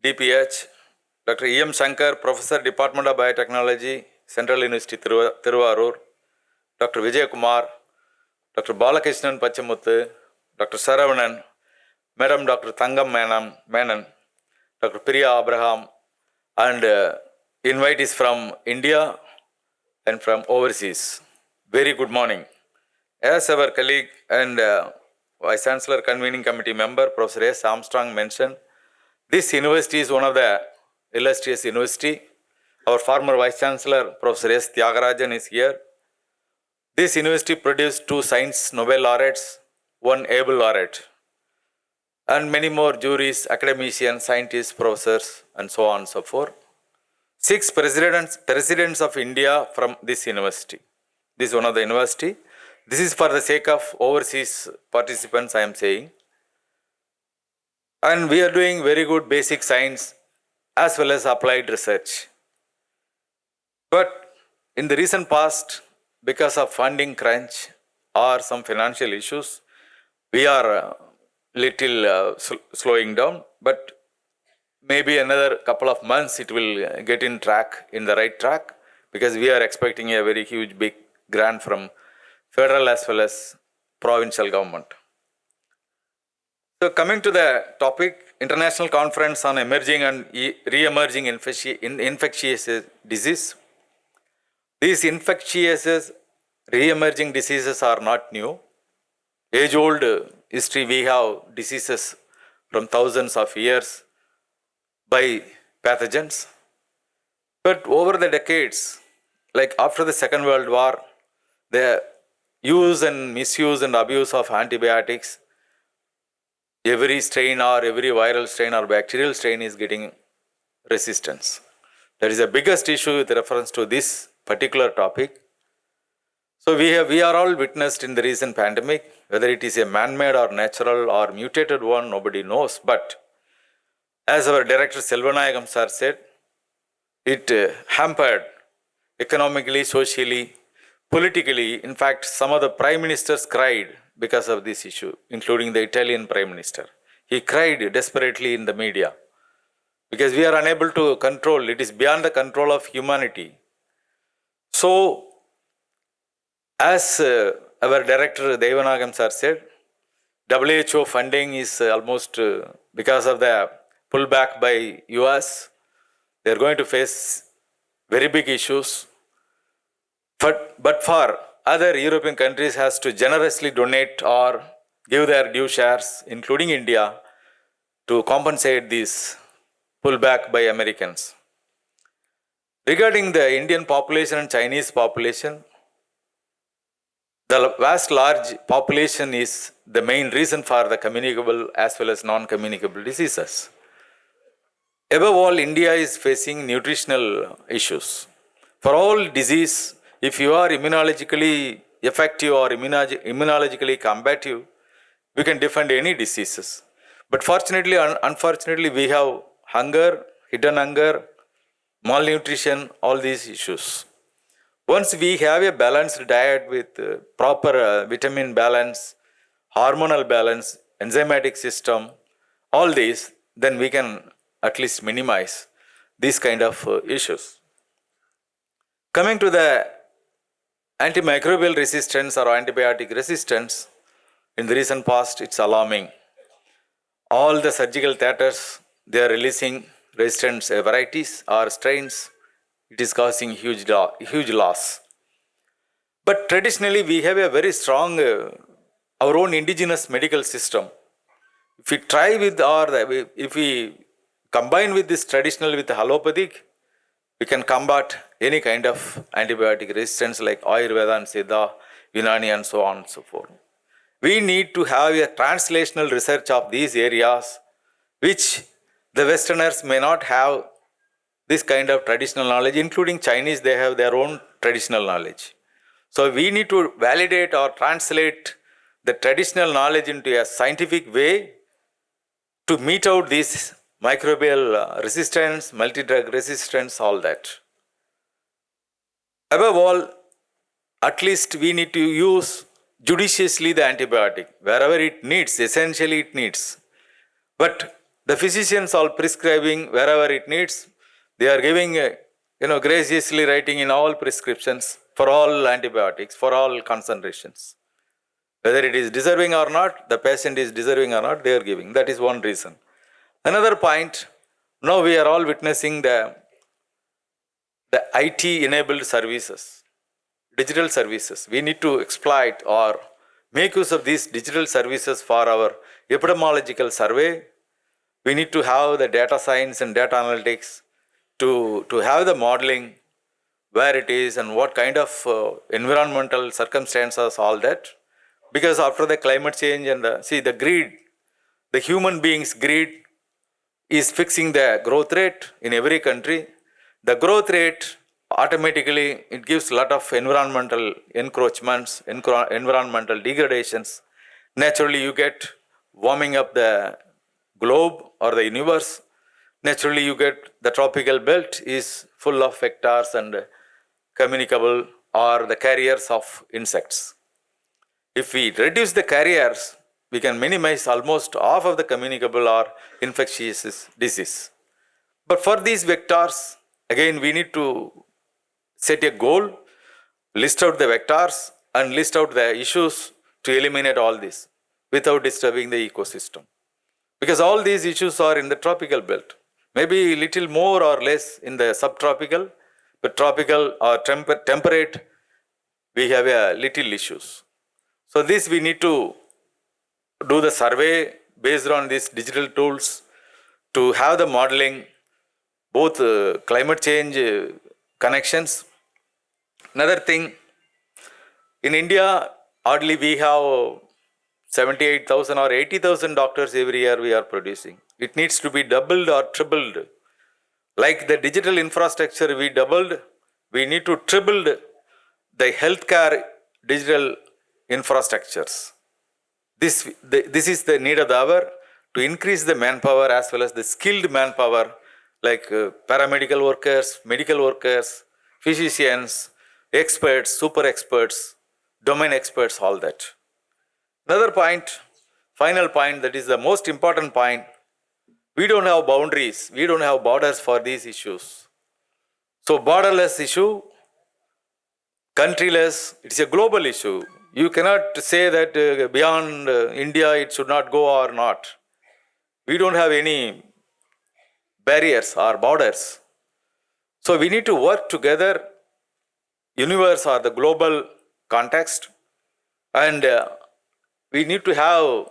DPH. Dr. E. M. Shankar, Professor, Department of Biotechnology, Central University, Thiruvarur. Dr. Vijay Kumar, Dr. Balakrishnan Pachamuthu, Dr. Saravanan, Madam Dr. Thangam Menon, Dr. Priya Abraham, and invitees from India and from overseas. Very good morning. As our colleague and Vice Chancellor Convening Committee member, Professor S. Armstrong mentioned, this university is one of the illustrious university. Our former Vice Chancellor, Professor S. Tyagarajan, is here. This university produced 2 Science Nobel laureates, 1 Able laureate, and many more juries, academicians, scientists, professors, and so on and so forth. 6 presidents of India from this university. This is one of the university. This is for the sake of overseas participants, I am saying. And we are doing very good basic science as well as applied research. But in the recent past, because of funding crunch or some financial issues, we are little slowing down, but maybe another couple of months it will get in the right track, because we are expecting a very huge big grant from federal as well as provincial government. So coming to the topic, International Conference on Emerging and Re-emerging Infectious Disease. These infectious re-emerging diseases are not new. Age-old history, we have diseases from thousands of years by pathogens. But over the decades, like after the Second World War, the use and misuse and abuse of antibiotics, every strain or every viral strain or bacterial strain is getting resistance. That is the biggest issue with reference to this particular topic. So we are all witnessed in the recent pandemic, whether it is a man-made or natural or mutated one, nobody knows. But as our Director Selvanayagam sir said, it hampered economically, socially, politically. In fact, some of the prime ministers cried because of this issue, including the Italian Prime Minister. He cried desperately in the media because we are unable to control. It is beyond the control of humanity. So, as our director Devanagam sir said, WHO funding is almost because of the pullback by US, they are going to face very big issues. But for other European countries has to generously donate or give their due shares, including India, to compensate this pullback by Americans. Regarding the Indian population and Chinese population, the vast large population is the main reason for the communicable as well as non-communicable diseases. Above all, India is facing nutritional issues. For all disease, if you are immunologically effective or immunologically combative, we can defend any diseases. But fortunately, unfortunately, we have hunger, hidden hunger, malnutrition, all these issues. Once we have a balanced diet with proper vitamin balance, hormonal balance, enzymatic system, all these, then we can at least minimize these kind of issues. Coming to the antimicrobial resistance or antibiotic resistance, in the recent past, it's alarming. All the surgical theaters, they are releasing resistant varieties or strains. It is causing huge loss. But traditionally, we have a very strong, our own indigenous medical system. If we try with if we combine with this traditional with the allopathic, we can combat any kind of antibiotic resistance like Ayurveda and Siddha, Unani and so on and so forth. We need to have a translational research of these areas, which the Westerners may not have this kind of traditional knowledge, including Chinese, they have their own traditional knowledge. So we need to validate or translate the traditional knowledge into a scientific way to meet out these microbial resistance, multi-drug resistance, all that. Above all, at least we need to use judiciously the antibiotic, wherever it needs, essentially it needs. But the physicians are prescribing wherever it needs. They are giving, graciously writing in all prescriptions for all antibiotics, for all concentrations. Whether it is deserving or not, the patient is deserving or not, they are giving. That is one reason. Another point, now we are all witnessing the IT-enabled services, digital services. We need to exploit or make use of these digital services for our epidemiological survey. We need to have the data science and data analytics to have the modeling where it is and what kind of environmental circumstances, all that. Because after the climate change and the greed, the human being's greed is fixing the growth rate in every country. The growth rate automatically, it gives a lot of environmental encroachments, environmental degradations. Naturally, you get warming up the globe or the universe. Naturally, you get the tropical belt is full of vectors and communicable or the carriers of insects. If we reduce the carriers, we can minimize almost half of the communicable or infectious disease. But for these vectors, again, we need to set a goal, list out the vectors and list out the issues to eliminate all this without disturbing the ecosystem. Because all these issues are in the tropical belt. Maybe little more or less in the subtropical, but tropical or temperate, we have a little issues. So this we need to do the survey based on these digital tools to have the modeling, both climate change connections. Another thing, in India, hardly we have 78,000 or 80,000 doctors every year we are producing. It needs to be doubled or tripled. Like the digital infrastructure we doubled, we need to triple the healthcare digital infrastructures. This is the need of the hour to increase the manpower as well as the skilled manpower like paramedical workers, medical workers, physicians, experts, super experts, domain experts, all that. Another point, final point, that is the most important point, we don't have boundaries, we don't have borders for these issues. So borderless issue, countryless, it's a global issue. you cannot say that beyond India it should not go or not. We don't have any barriers or borders. So we need to work together, universe or the global context, and we need to have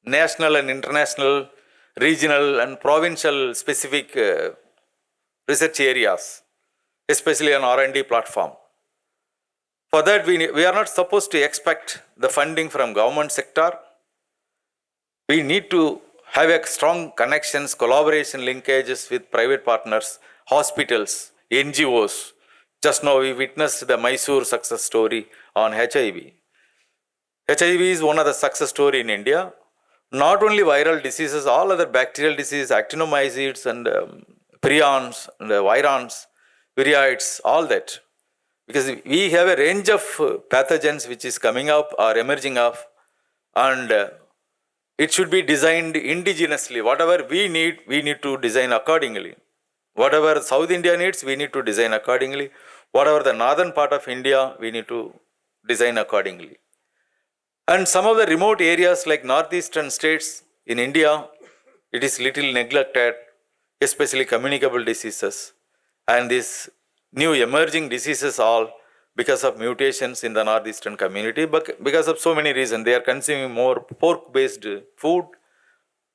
national and international, regional and provincial specific research areas, especially on R&D platform. For that, we are not supposed to expect the funding from government sector. We need to have a strong connections, collaboration, linkages with private partners, hospitals, NGOs. Just now we witnessed the Mysore success story on HIV. HIV is one of the success story in India. Not only viral diseases, all other bacterial diseases, actinomycetes and prions and virons, virions, all that. Because we have a range of pathogens which is coming up or emerging up, and it should be designed indigenously. Whatever we need to design accordingly. Whatever South India needs, we need to design accordingly. Whatever the northern part of India, we need to design accordingly. And some of the remote areas like northeastern states in India, it is little neglected, especially communicable diseases. And these new emerging diseases all because of mutations in the northeastern community, but because of so many reasons. They are consuming more pork-based food.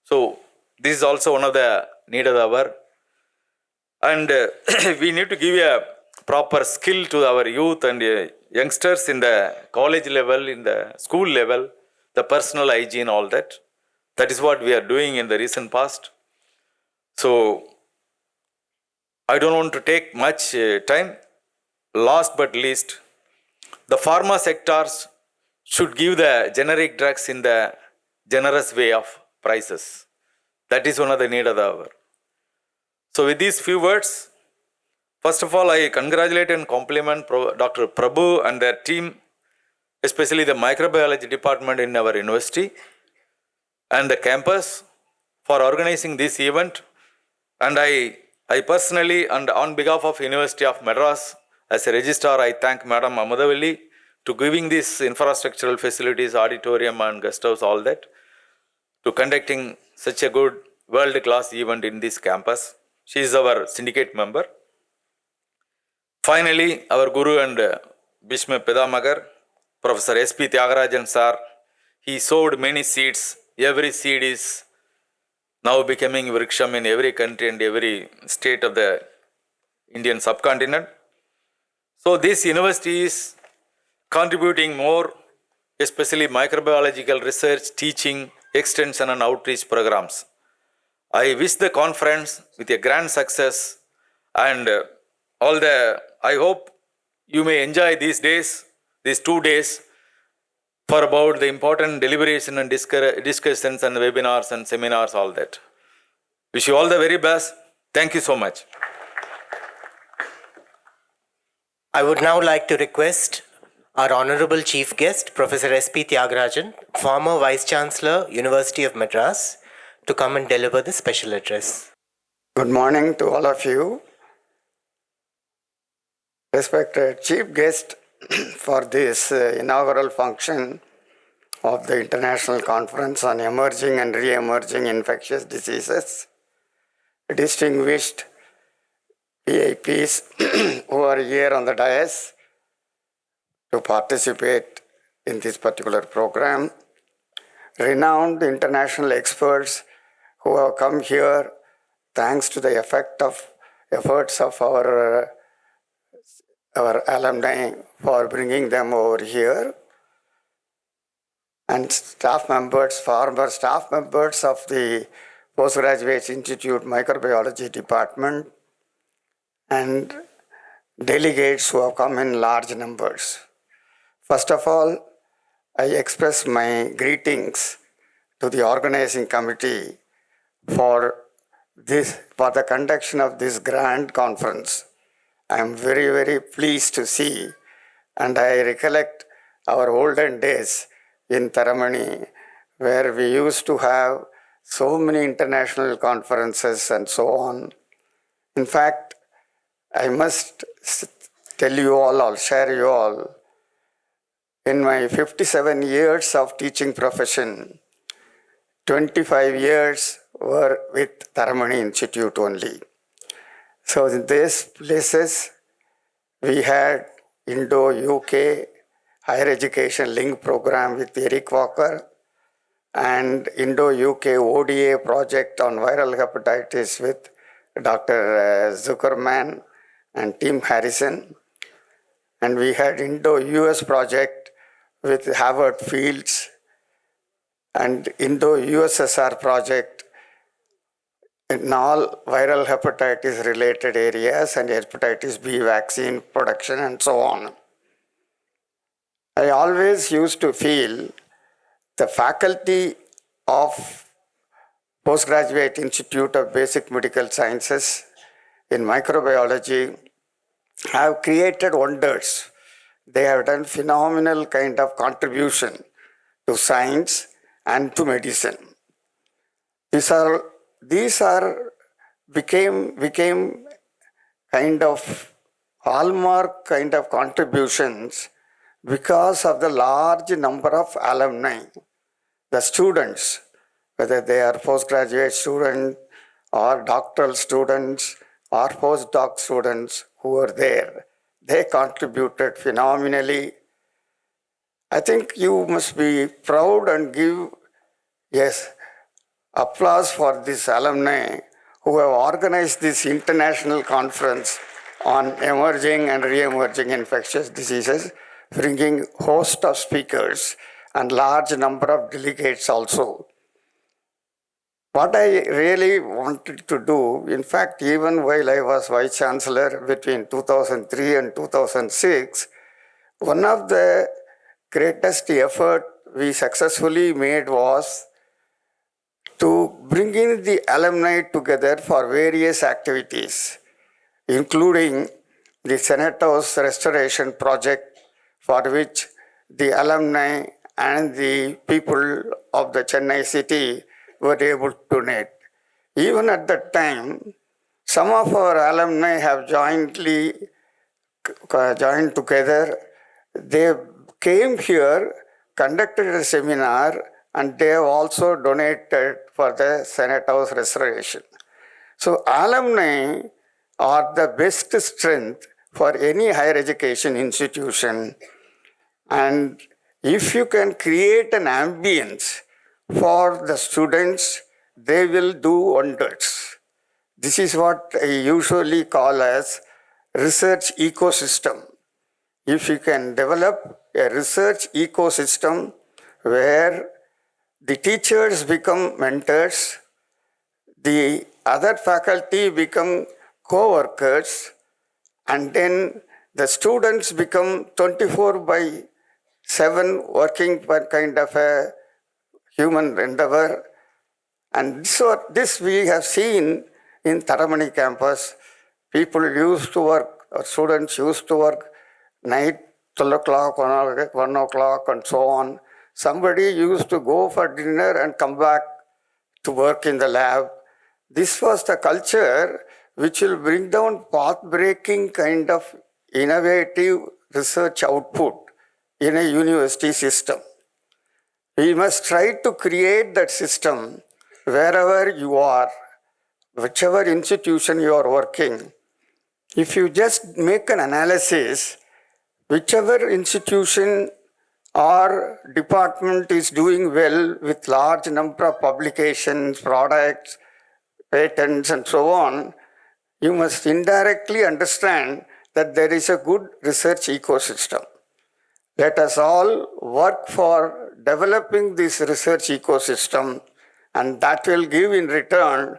So this is also one of the need of the hour. And we need to give a proper skill to our youth and youngsters in the college level, in the school level, the personal hygiene, all that. That is what we are doing in the recent past. So I don't want to take much time. Last but least, the pharma sectors should give the generic drugs in the generous way of prices. That is one of the need of the hour. So with these few words, first of all, I congratulate and compliment Dr. Prabhu and their team, especially the microbiology department in our university and the campus for organizing this event. And I personally, and on behalf of University of Madras, as a registrar, I thank Madam Amudavalli to giving these infrastructural facilities, auditorium and guest house, all that, to conducting such a good world-class event in this campus. She is our syndicate member. Finally, our Guru and Bhishma Pedamagar, Professor S.P. Tyagarajan sir, he sowed many seeds. Every seed is now becoming vriksham in every country and every state of the Indian subcontinent. So this university is contributing more, especially microbiological research, teaching, extension and outreach programs. I wish the conference with a grand success, and I hope you may enjoy these days, these 2 days, for about the important deliberation and discussions and webinars and seminars, all that. Wish you all the very best. Thank you so much. I would now like to request our Honorable Chief Guest, Professor S.P. Tyagarajan, former Vice Chancellor, University of Madras, to come and deliver the special address. Good morning to all of you. Respected Chief Guest for this inaugural function of the International Conference on Emerging and Re-emerging Infectious Diseases, distinguished VIPs who are here on the dais to participate in this particular program, renowned international experts who have come here thanks to the efforts of our alumni for bringing them over here, and staff members, former staff members of the Postgraduate Institute Microbiology Department, and delegates who have come in large numbers. First of all, I express my greetings to the organizing committee for the conduction of this grand conference. I am very, very pleased to see, and I recollect our olden days in Taramani, where we used to have so many international conferences and so on. In fact, I must tell you all, I'll share you all, In my 57 years of teaching profession, 25 years were with Taramani Institute only. So in these places, we had Indo-UK Higher Education Link Program with Eric Walker and Indo-UK ODA project on viral hepatitis with Dr. Zuckerman and Tim Harrison. And we had Indo-US project with Harvard Fields and Indo-USSR project in all viral hepatitis related areas and hepatitis B vaccine production and so on. I always used to feel the faculty of Postgraduate Institute of Basic Medical Sciences in microbiology have created wonders. They have done phenomenal kind of contribution to science and to medicine. These became kind of hallmark kind of contributions because of the large number of alumni, the students, whether they are postgraduate students or doctoral students or postdoc students who were there. They contributed phenomenally. I think you must be proud and give, applause for this alumni who have organized this international conference on emerging and re-emerging infectious diseases, bringing host of speakers and large number of delegates also. What I really wanted to do, in fact, even while I was Vice Chancellor between 2003 and 2006, one of the greatest effort we successfully made was to bring in the alumni together for various activities, including the Senato's Restoration Project, for which the alumni and the people of the Chennai city were able to donate. Even at that time, some of our alumni have joined together. They came here, conducted a seminar, and they have also donated for the Senate House restoration. So alumni are the best strength for any higher education institution. And if you can create an ambience for the students, they will do wonders. This is what I usually call as research ecosystem. If you can develop a research ecosystem where the teachers become mentors, the other faculty become co-workers, and then the students become 24/7 working for kind of a human endeavor. And this we have seen in Taramani campus. People used to work, or students used to work night, 12 o'clock, 1 o'clock, and so on. Somebody used to go for dinner and come back to work in the lab. This was the culture which will bring down path-breaking kind of innovative research output in a university system. We must try to create that system wherever you are, whichever institution you are working. If you just make an analysis, whichever institution or department is doing well with large number of publications, products, patents, and so on, you must indirectly understand that there is a good research ecosystem. Let us all work for developing this research ecosystem, and that will give in return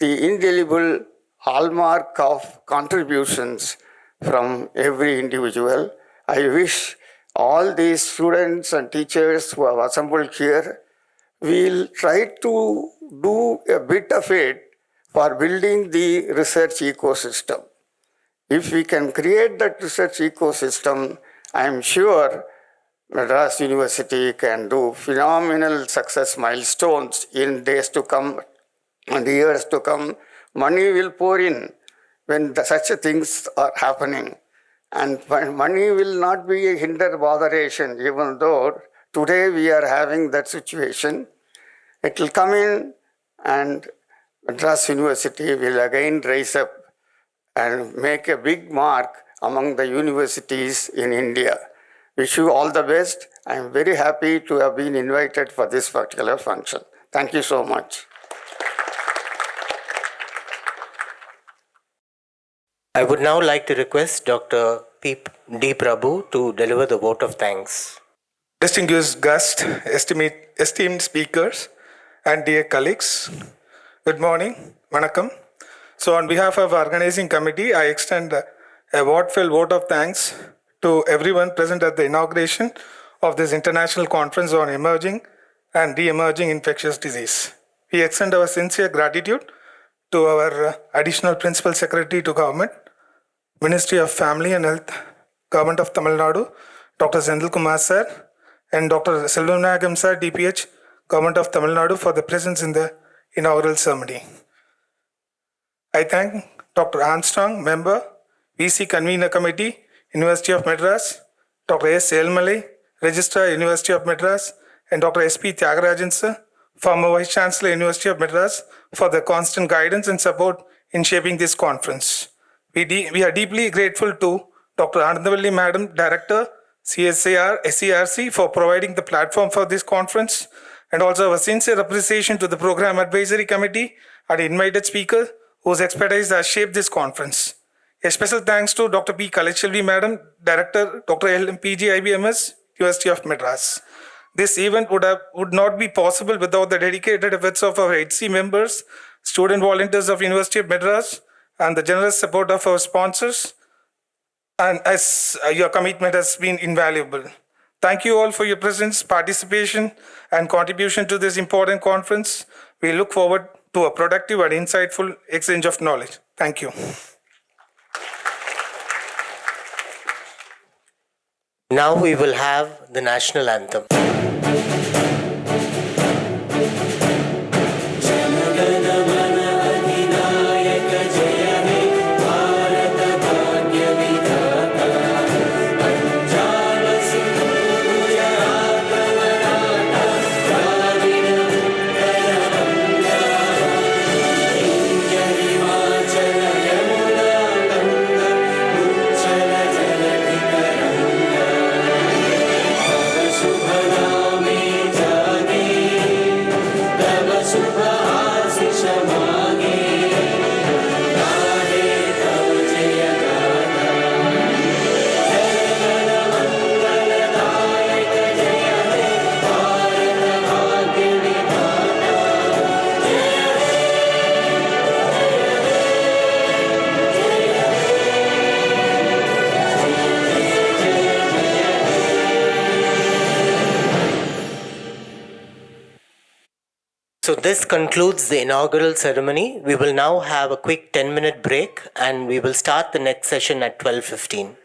the indelible hallmark of contributions from every individual. I wish all these students and teachers who have assembled here will try to do a bit of it for building the research ecosystem. If we can create that research ecosystem, I am sure Madras University can do phenomenal success milestones in days to come and years to come. Money will pour in when such things are happening. And money will not be a hinder botheration, even though today we are having that situation. It will come in, and Madras University will again rise up and make a big mark among the universities in India. Wish you all the best. I am very happy to have been invited for this particular function. Thank you so much. I would now like to request Dr. D. Prabhu to deliver the vote of thanks. Distinguished guests, esteemed speakers, and dear colleagues, good morning, vanakkam. So on behalf of our organizing committee, I extend a heartfelt vote of thanks to everyone present at the inauguration of this international conference on emerging and re-emerging infectious disease. We extend our sincere gratitude to our Additional Principal Secretary to Government, Ministry of Family and Health, Government of Tamil Nadu, Dr. Sendil Kumar Sir, and Dr. Selvanagam Sir, DPH, Government of Tamil Nadu, for the presence in the inaugural ceremony. I thank Dr. Armstrong, Member, VC Convener Committee, University of Madras, Dr. S. Elmalai, Registrar, University of Madras, and Dr. S.P. Tyagarajan Sir, former Vice Chancellor, University of Madras, for their constant guidance and support in shaping this conference. We are deeply grateful to Dr. Anandavalli Madam, Director, CSIR-SERC, for providing the platform for this conference, and also our sincere appreciation to the Program Advisory Committee and invited speaker whose expertise has shaped this conference. A special thanks to Dr. P. Kalachelvi Madam, Director, Dr. LMPG IBMS, University of Madras. This event would not be possible without the dedicated efforts of our HC members, student volunteers of University of Madras, and the generous support of our sponsors, and as your commitment has been invaluable. Thank you all for your presence, participation, and contribution to this important conference. We look forward to a productive and insightful exchange of knowledge. Thank you. Now we will have the national anthem. So this concludes the inaugural ceremony. We will now have a quick 10-minute break and we will start the next session at 12:15.